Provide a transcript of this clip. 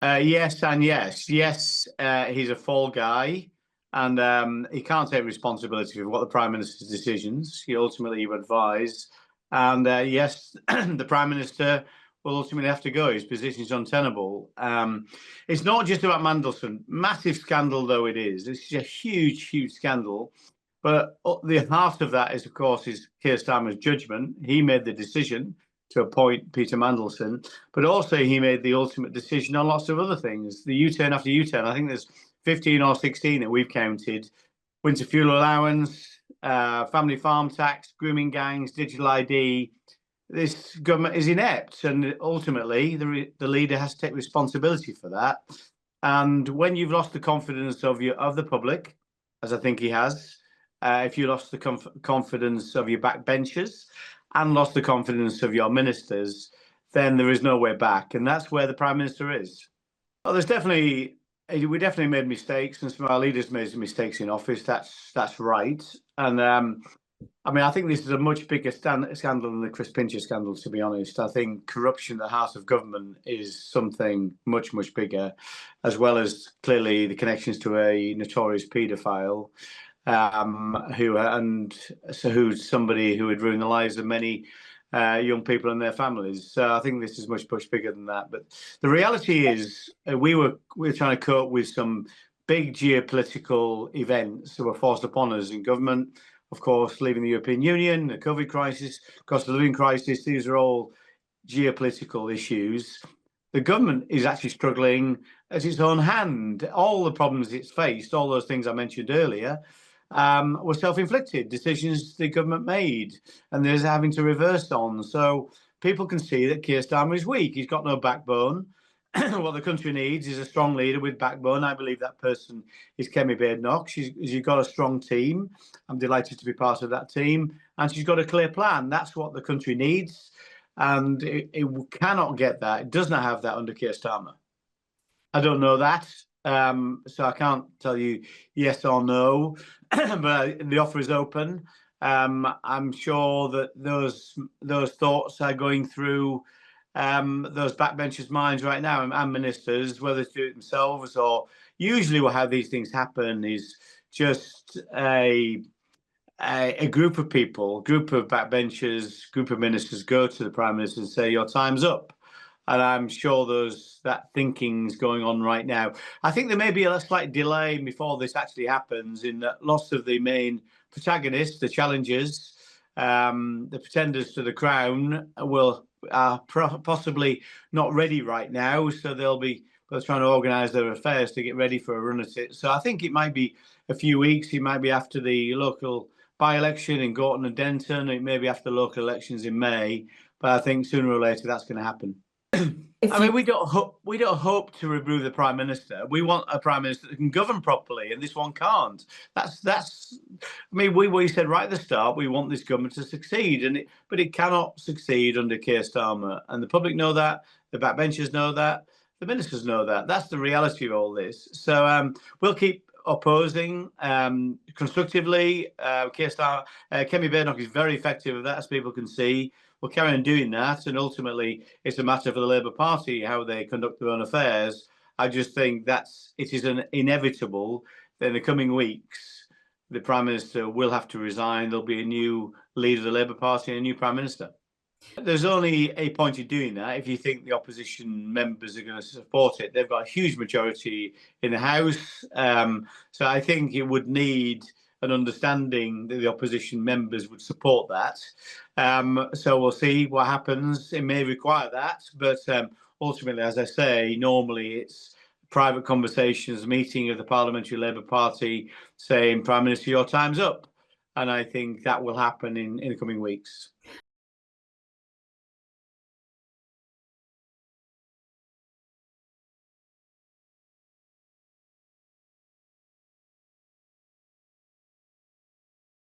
Yes and yes. Yes, he's a fall guy, and he can't take responsibility for what the Prime Minister's decisions. He ultimately will advise, and yes, the Prime Minister will ultimately have to go. His position is untenable. It's not just about Mandelson. Massive scandal though it is. It's a huge, huge scandal. But the heart of that is, of course, is Keir Starmer's judgment. He made the decision to appoint Peter Mandelson, but also he made the ultimate decision on lots of other things. The U-turn after U-turn, I think there's 15 or 16 that we've counted. Winter fuel allowance, family farm tax, grooming gangs, digital ID. This government is inept, and ultimately the leader has to take responsibility for that. And when you've lost the confidence of the public, as I think he has, if you lost the confidence of your backbenchers and lost the confidence of your ministers, then there is no way back. And that's where the Prime Minister is. Well, we definitely made mistakes, and some of our leaders made mistakes in office. That's right. And I think this is a much bigger scandal than the Chris Pincher scandal, to be honest. I think corruption at the heart of government is something much, much bigger, as well as clearly the connections to a notorious paedophile. Who's somebody who would ruin the lives of many young people and their families. So I think this is much, much bigger than that. But the reality is, we were trying to cope with some big geopolitical events that were forced upon us in government. Of course, leaving the European Union, the COVID crisis, cost of living crisis. These are all geopolitical issues. The government is actually struggling at its own hand. All the problems it's faced, all those things I mentioned earlier, were self-inflicted decisions the government made, and there's having to reverse on. So people can see that Keir Starmer is weak. He's got no backbone. What the country needs is a strong leader with backbone. I believe that person is Kemi Badenoch. She's got a strong team. I'm delighted to be part of that team, and she's got a clear plan. That's what the country needs, and it cannot get that. It does not have that under Keir Starmer. I don't know that. So I can't tell you yes or no, but the offer is open. I'm sure that those thoughts are going through those backbenchers' minds right now, and ministers, whether to do it themselves or usually how these things happen is just a group of people, group of backbenchers, group of ministers go to the Prime Minister and say, your time's up. And I'm sure that thinking's going on right now. I think there may be a slight delay before this actually happens, in that lots of the main protagonists, the challengers, the pretenders to the crown, are possibly not ready right now. So they're trying to organise their affairs to get ready for a run at it. So I think it might be a few weeks. It might be after the local by-election in Gorton and Denton. It may be after local elections in May. But I think sooner or later that's going to happen. We don't hope to remove the Prime Minister. We want a Prime Minister that can govern properly, and this one can't. We said right at the start we want this government to succeed, but it cannot succeed under Keir Starmer, and the public know that, the backbenchers know that, the ministers know that. That's the reality of all this. So we'll keep opposing constructively. Kemi Badenoch is very effective at that, as people can see. We'll carry on doing that, and ultimately it's a matter for the Labour Party how they conduct their own affairs. I just think it is inevitable that in the coming weeks the Prime Minister will have to resign. There'll be a new leader of the Labour Party and a new Prime Minister. There's only a point in doing that if you think the opposition members are going to support it. They've got a huge majority in the House, so I think it would need an understanding that the opposition members would support that. So we'll see what happens. It may require that, but ultimately, as I say, normally it's private conversations, meeting of the Parliamentary Labour Party saying, Prime Minister, your time's up. And I think that will happen in the coming weeks.